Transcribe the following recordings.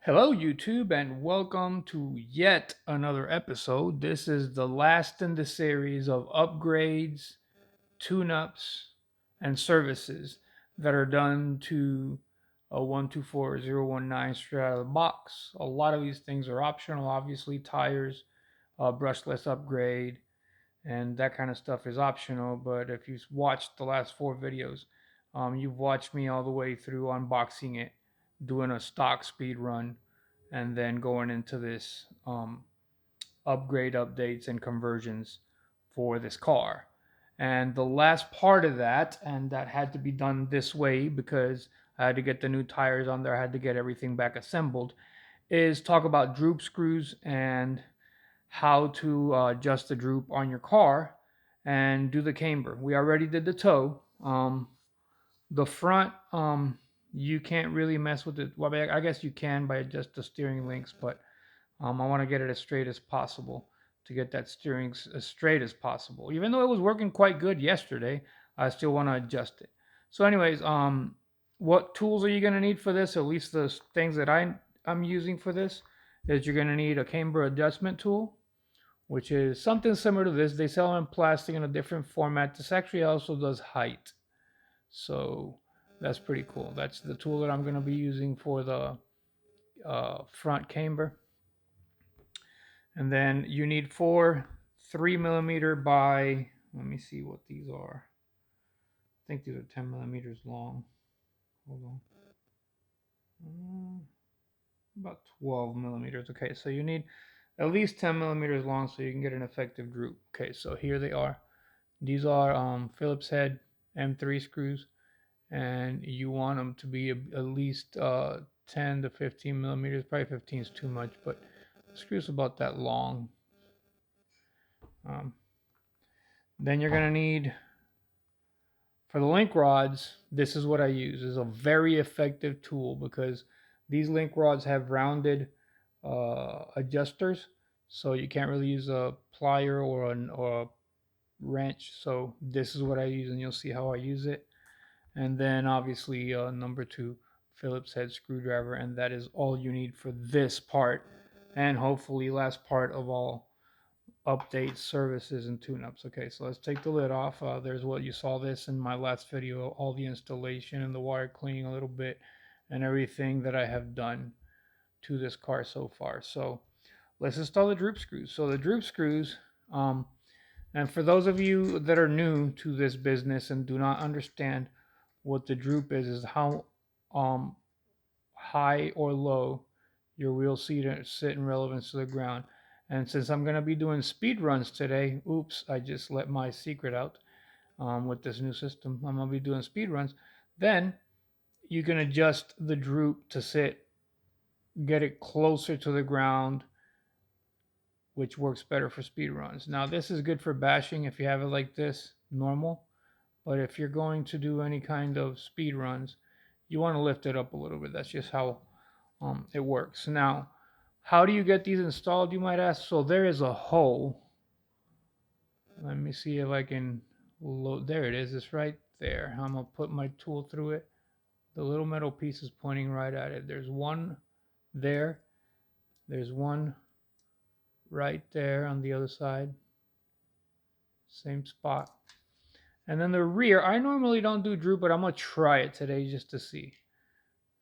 Hello, YouTube, and welcome to yet another episode. This is the last in the series of upgrades, tune ups, and services that are done to a 124019 straight out of the box. A lot of these things are optional, obviously, tires, brushless upgrade, and that kind of stuff is optional. But if you've watched the last four videos, you've watched me all the way through unboxing it, doing a stock speed run, and then going into this upgrade updates and conversions for this car. And the last part of that, and that had to be done this way because I had to get the new tires on there, I had to get everything back assembled, is talk about droop screws and how to adjust the droop on your car and do the camber. We already did the toe. The front, you can't really mess with it. Well, I guess you can by just the steering links, but I want to get it as straight as possible to get that steering as straight as possible. Even though it was working quite good yesterday, I still want to adjust it. So, anyways, what tools are you going to need for this? At least the things that I'm using for this is you're going to need a camber adjustment tool, which is something similar to this. They sell them in plastic in a different format. This actually also does height. So that's pretty cool. That's the tool that I'm going to be using for the front camber. And then you need four 3mm by, let me see what these are. I think these are 10mm long. Hold on. About 12mm. Okay, so you need at least 10mm long so you can get an effective droop. Okay, so here they are. These are Phillips head M3 screws, and you want them to be at least 10 to 15mm. Probably 15 is too much, but the screw's about that long. Um, then you're gonna need, for the link rods, this is what I use. It's a very effective tool because these link rods have rounded adjusters, so you can't really use a plier or a wrench. So this is what I use, and you'll see how I use it. And then obviously number two, Phillips head screwdriver, and that is all you need for this part, and hopefully last part of all updates, services, and tune-ups. Okay, so let's take the lid off. There's what you saw this in my last video, all the installation and the wire cleaning a little bit and everything that I have done to this car so far. So let's install the droop screws. So the droop screws, and for those of you that are new to this business and do not understand what the droop is how um, high or low your wheels sit in relevance to the ground. And since I'm going to be doing speed runs today, oops, I just let my secret out with this new system. I'm going to be doing speed runs. Then you can adjust the droop to sit, get it closer to the ground, which works better for speed runs. Now, this is good for bashing if you have it like this, normal. But if you're going to do any kind of speed runs, you want to lift it up a little bit. That's just how it works. Now, how do you get these installed, you might ask? So there is a hole. Let me see if I can load. There it is. It's right there. I'm going to put my tool through it. The little metal piece is pointing right at it. There's one there. There's one right there on the other side. Same spot. And then the rear, I normally don't do droop, but I'm going to try it today just to see.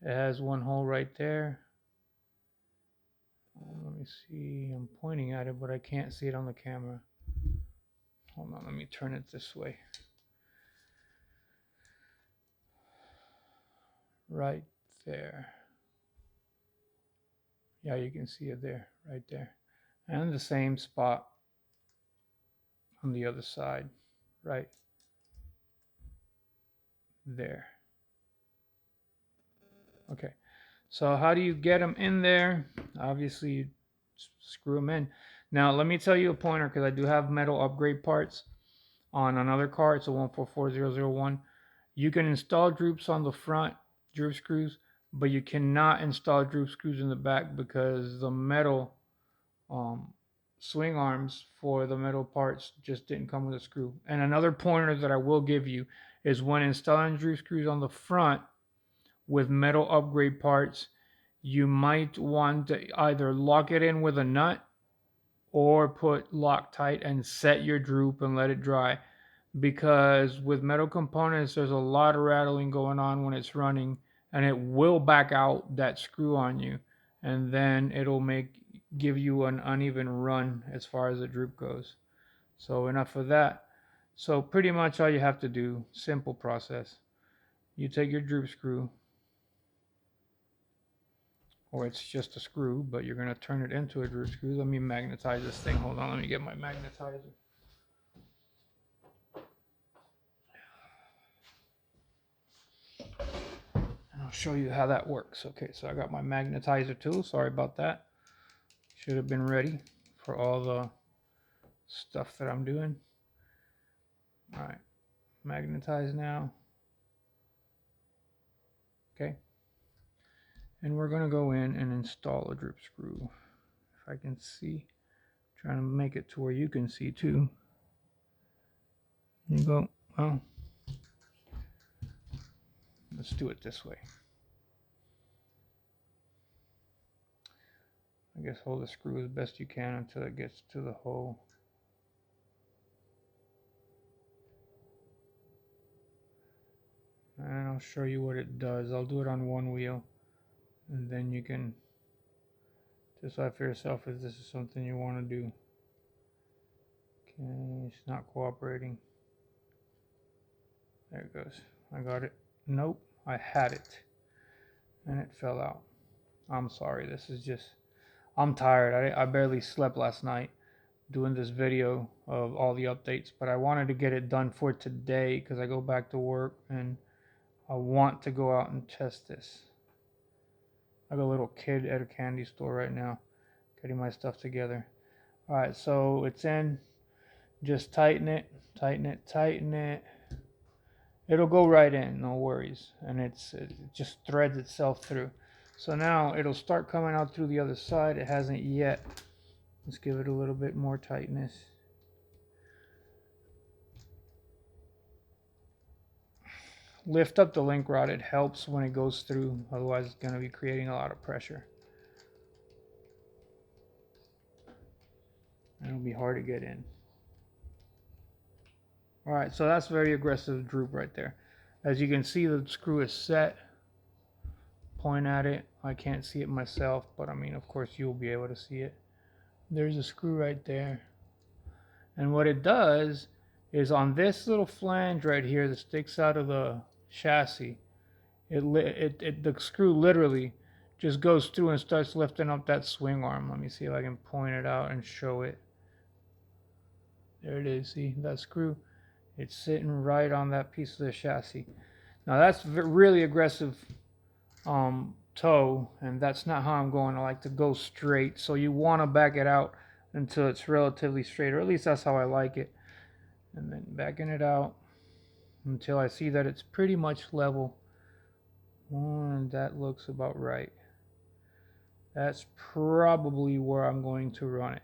It has one hole right there. Let me see. I'm pointing at it, but I can't see it on the camera. Hold on, let me turn it this way. Right there. Yeah, you can see it there, right there. And the same spot on the other side, right there. Okay, so how do you get them in there? Obviously, you screw them in. Now, let me tell you a pointer because I do have metal upgrade parts on another car. It's a 144001. You can install droops on the front, droop screws, but you cannot install droop screws in the back because the metal um, swing arms for the metal parts just didn't come with a screw. And another pointer that I will give you is when installing droop screws on the front with metal upgrade parts, you might want to either lock it in with a nut or put Loctite and set your droop and let it dry, because with metal components there's a lot of rattling going on when it's running, and it will back out that screw on you, and then it'll give you an uneven run as far as the droop goes. So enough of that. So pretty much all you have to do, simple process, you take your droop screw, or it's just a screw, but you're going to turn it into a droop screw. Let me magnetize this thing. Hold on, let me get my magnetizer. And I'll show you how that works. Okay, so I got my magnetizer tool. Sorry about that. Should have been ready for all the stuff that I'm doing. All right, magnetize now. Okay. And we're going to go in and install a droop screw. If I can see, trying to make it to where you can see too. You go, well, let's do it this way. I guess hold the screw as best you can until it gets to the hole. And I'll show you what it does. I'll do it on one wheel, and then you can decide for yourself if this is something you want to do. Okay, it's not cooperating. There it goes. I got it. Nope, I had it, and it fell out. I'm sorry. This is just, I'm tired. I barely slept last night doing this video of all the updates, but I wanted to get it done for today because I go back to work and I want to go out and test this. I got a little kid at a candy store right now getting my stuff together. All right, so it's in. Just tighten it, tighten it, tighten it. It'll go right in, no worries. And it just threads itself through. So now it'll start coming out through the other side. It hasn't yet. Let's give it a little bit more tightness. Lift up the link rod. It helps when it goes through. Otherwise, it's going to be creating a lot of pressure. And it'll be hard to get in. All right, so that's very aggressive droop right there. As you can see, the screw is set. Point at it. I can't see it myself, but I mean, of course, you'll be able to see it. There's a screw right there. And what it does is on this little flange right here that sticks out of the chassis, the screw literally just goes through and starts lifting up that swing arm. Let me see if I can point it out and show it. There it is. See that screw? It's sitting right on that piece of the chassis. Now that's really aggressive toe, and that's not how I'm going. I like to go straight, so you want to back it out until it's relatively straight, or at least that's how I like it, and then backing it out until I see that it's pretty much level. And that looks about right. That's probably where I'm going to run it.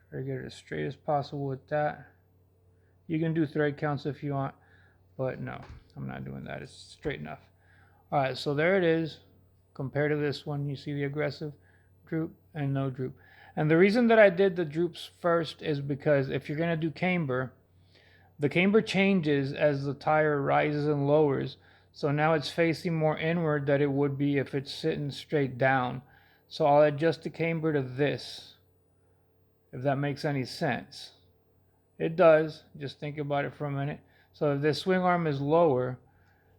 Try to get it as straight as possible with that. You can do thread counts if you want, but no, I'm not doing that. It's straight enough. All right, so there it is. Compared to this one, you see the aggressive droop and no droop. And the reason that I did the droops first is because if you're going to do camber, the camber changes as the tire rises and lowers. So now it's facing more inward than it would be if it's sitting straight down. So I'll adjust the camber to this, if that makes any sense. It does. Just think about it for a minute. So if the swing arm is lower,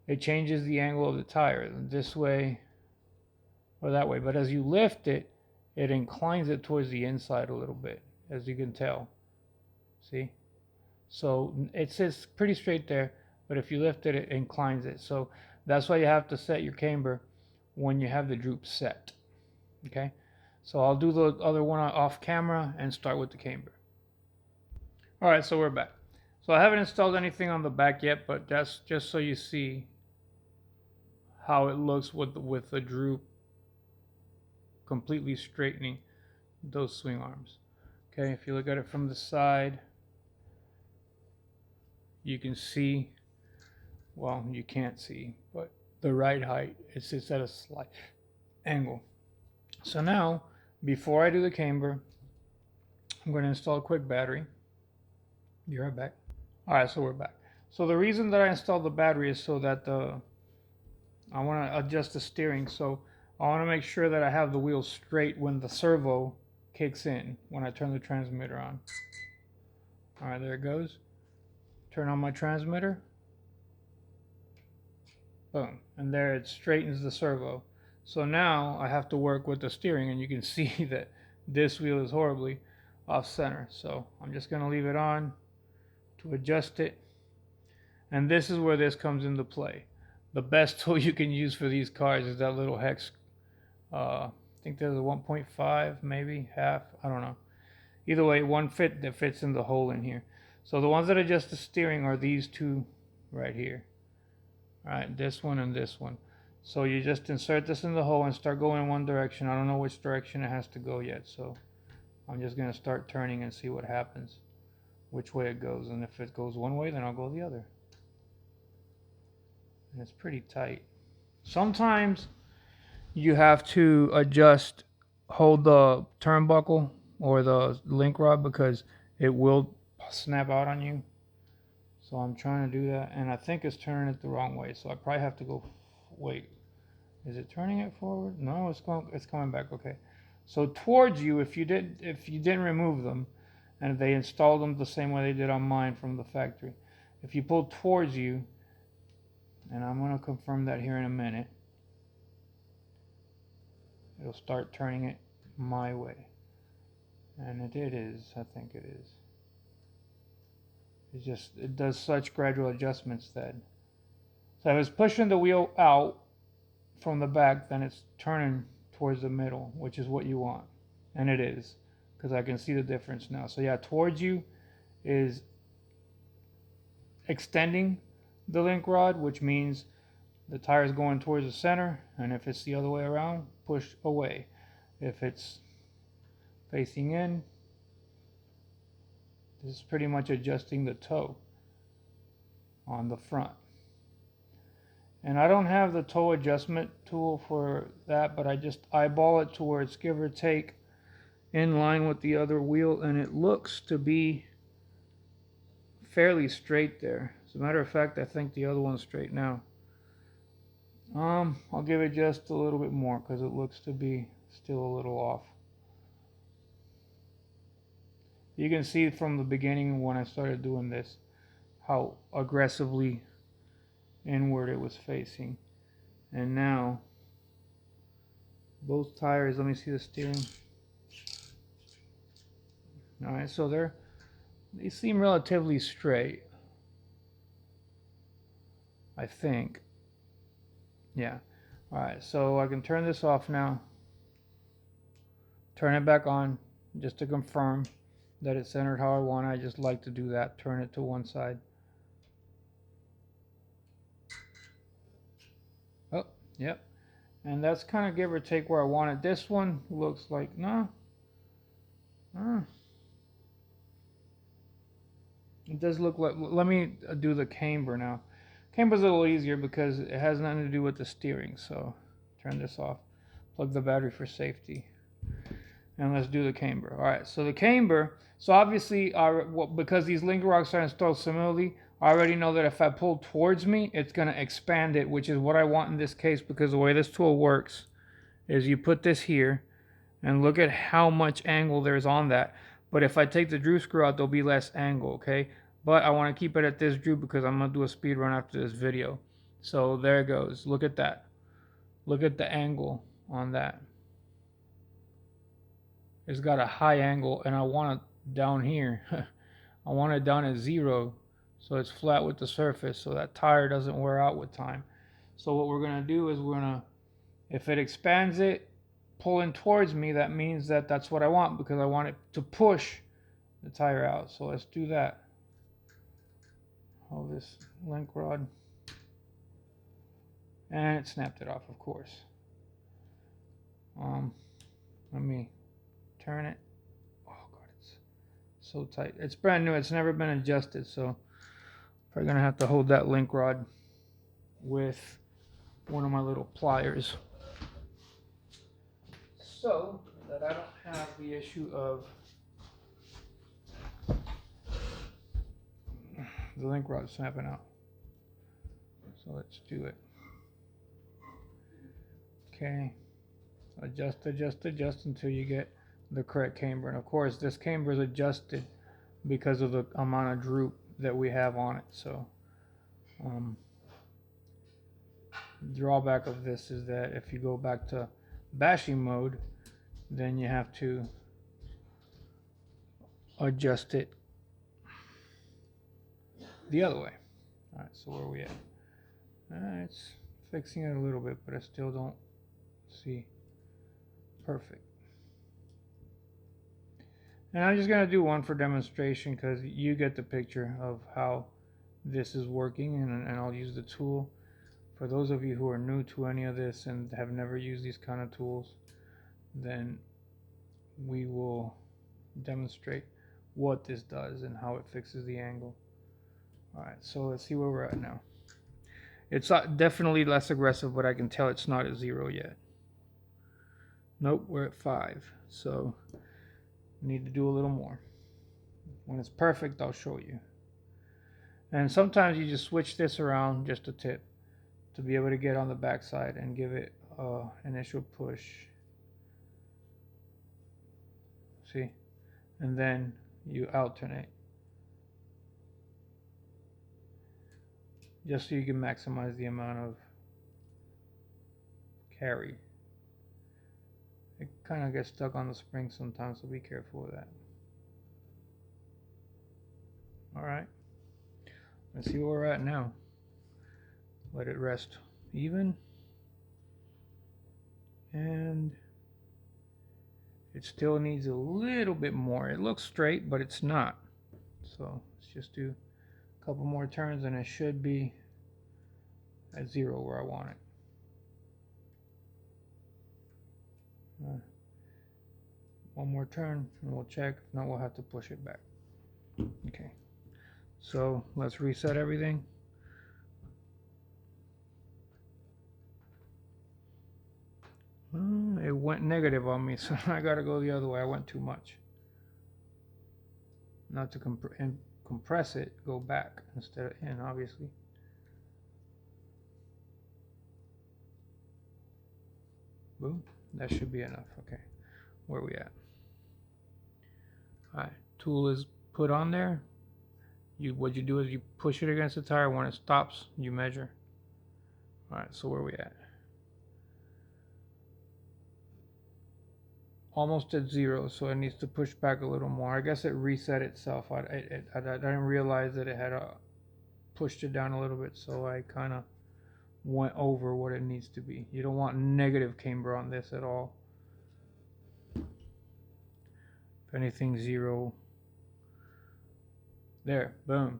it changes the angle of the tire this way or that way. But as you lift it, it inclines it towards the inside a little bit, as you can tell. See? So it sits pretty straight there, but if you lift it, it inclines it. So that's why you have to set your camber when you have the droop set. Okay? So I'll do the other one off camera and start with the camber. All right, so we're back. So I haven't installed anything on the back yet, but that's just so you see how it looks with the droop completely straightening those swing arms. Okay, if you look at it from the side, you can see, well, you can't see, but the ride height, it sits at a angle. So now, before I do the camber, I'm going to install a quick battery. Be right back. Alright, so we're back. So the reason that I installed the battery is so that I want to adjust the steering. So I want to make sure that I have the wheels straight when the servo kicks in, when I turn the transmitter on. Alright, there it goes. Turn on my transmitter. Boom. And there it straightens the servo. So now I have to work with the steering, and you can see that this wheel is horribly off center. So I'm just going to leave it on to adjust it. And this is where this comes into play. The best tool you can use for these cars is that little hex. I think there's a 1.5, maybe half. I don't know. Either way, one fit that fits in the hole in here. So the ones that adjust the steering are these two right here. All right, this one and this one. So you just insert this in the hole and start going in one direction. I don't know which direction it has to go yet, so I'm just going to start turning and see what happens, which way it goes. And if it goes one way, then I'll go the other. And it's pretty tight. Sometimes you have to hold the turnbuckle or the link rod because it will snap out on you. So I'm trying to do that, and I think it's turning it the wrong way. So I probably have to go. Wait, is it turning it forward? No, it's coming back. Okay. So towards you, if you didn't remove them, and they installed them the same way they did on mine from the factory, if you pull towards you, and I'm going to confirm that here in a minute, it'll start turning it my way. And it is, I think it is. It does such gradual adjustments that. So if it's pushing the wheel out from the back, then it's turning towards the middle, which is what you want. And it is, because I can see the difference now. So yeah, towards you is extending the link rod, which means the tire is going towards the center, and if it's the other way around, push away. If it's facing in, this is pretty much adjusting the toe on the front. And I don't have the toe adjustment tool for that, but I just eyeball it to where it's give or take in line with the other wheel, and it looks to be fairly straight there. As a matter of fact, I think the other one's straight now. I'll give it just a little bit more because it looks to be still a little off. You can see from the beginning when I started doing this how aggressively inward it was facing. And now both tires, let me see the steering. Alright, so they seem relatively straight, I think. Yeah. Alright, so I can turn this off now. Turn it back on just to confirm that it's centered how I want. I just like to do that. Turn it to one side. Oh, yep. And that's kind of give or take where I want it. This one looks like, no. It does look like, let me do the camber now. Camber's a little easier because it has nothing to do with the steering. So turn this off. Plug the battery for safety. And let's do the camber. All right, so the camber, so obviously, because these link rods are installed similarly, I already know that if I pull towards me, it's going to expand it, which is what I want in this case, because the way this tool works is you put this here, and look at how much angle there's on that. But if I take the droop screw out, there'll be less angle, okay? But I want to keep it at this droop because I'm going to do a speed run after this video. So there it goes. Look at that. Look at the angle on that. It's got a high angle, and I want it down here. I want it down at 0, so it's flat with the surface, so that tire doesn't wear out with time. So what we're going to do is if it expands it, pulling towards me, that means that that's what I want, because I want it to push the tire out. So let's do that. Hold this link rod. And it snapped it off, of course. Let me turn it. Oh god, it's so tight. It's brand new. It's never been adjusted, so probably gonna have to hold that link rod with one of my little pliers. so that I don't have the issue of the link rod snapping out. So let's do it. Okay, adjust until you get the correct camber. And of course, this camber is adjusted because of the amount of droop that we have on it. So drawback of this is that if you go back to bashing mode, then you have to adjust it the other way. All right, so where are we at? It's fixing it a little bit, but I still don't see perfect. And I'm just gonna do one for demonstration because you get the picture of how this is working, and I'll use the tool. For those of you who are new to any of this and have never used these kind of tools, then we will demonstrate what this does and how it fixes the angle. Alright, so let's see where we're at now. It's definitely less aggressive, but I can tell it's not at 0 yet. Nope, we're at 5. So we need to do a little more. When it's perfect, I'll show you. And sometimes you just switch this around just a tip to be able to get on the back side and give it an initial push. See? And then you alternate. Just so you can maximize the amount of carry. It kind of gets stuck on the spring sometimes, so be careful with that. Alright. Let's see where we're at now. Let it rest even. And it still needs a little bit more. It looks straight, but it's not. So let's just do a couple more turns and it should be at 0 where I want it. One more turn and we'll check. If not, we'll have to push it back. Okay. So let's reset everything. It went negative on me, so I gotta go the other way. I went too much. Not to compress it, go back instead of in, obviously. Boom. That should be enough. Okay. Where are we at? Alright. Tool is put on there. What you do is you push it against the tire. When it stops, you measure. Alright, so where are we at? Almost at 0, so it needs to push back a little more. I guess it reset itself. I didn't realize that it had pushed it down a little bit, so I kind of went over what it needs to be. You don't want negative camber on this at all. If anything, 0. There, boom.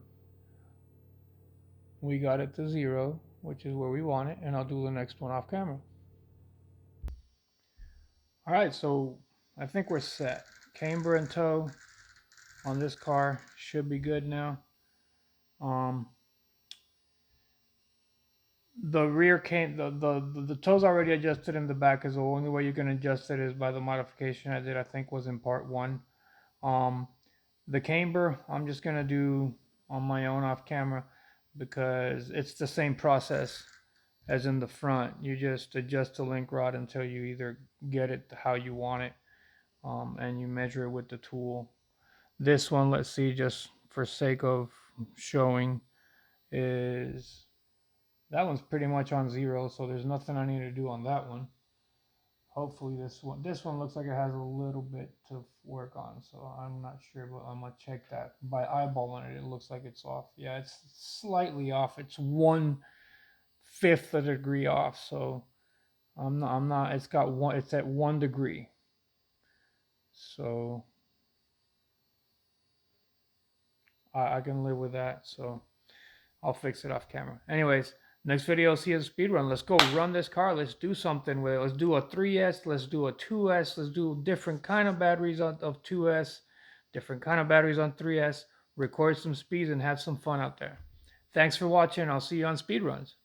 We got it to 0, which is where we want it, and I'll do the next one off camera. Alright, so I think we're set. Camber and toe on this car should be good now. The rear the toe's already adjusted in the back, is the only way you can adjust it is by the modification I did, I think was in part 1. The camber I'm just gonna do on my own off camera because it's the same process as in the front. You just adjust the link rod until you either get it how you want it, and you measure it with the tool. This one, let's see, just for sake of showing, is that one's pretty much on 0, so there's nothing I need to do on that one. Hopefully this one looks like it has a little bit to work on, so I'm not sure, but I'm gonna check that. By eyeballing it, it looks like it's off. Yeah, it's slightly off. It's 1/5 of a degree off, so I'm not. It's at 1 degree. So I can live with that. So I'll fix it off camera. Anyways. Next video, see a speed run. Let's go run this car. Let's do something with it. Let's do a 3S. Let's do a 2S. Let's do different kind of batteries of 2S. Different kind of batteries on 3S. Record some speeds and have some fun out there. Thanks for watching. I'll see you on speed runs.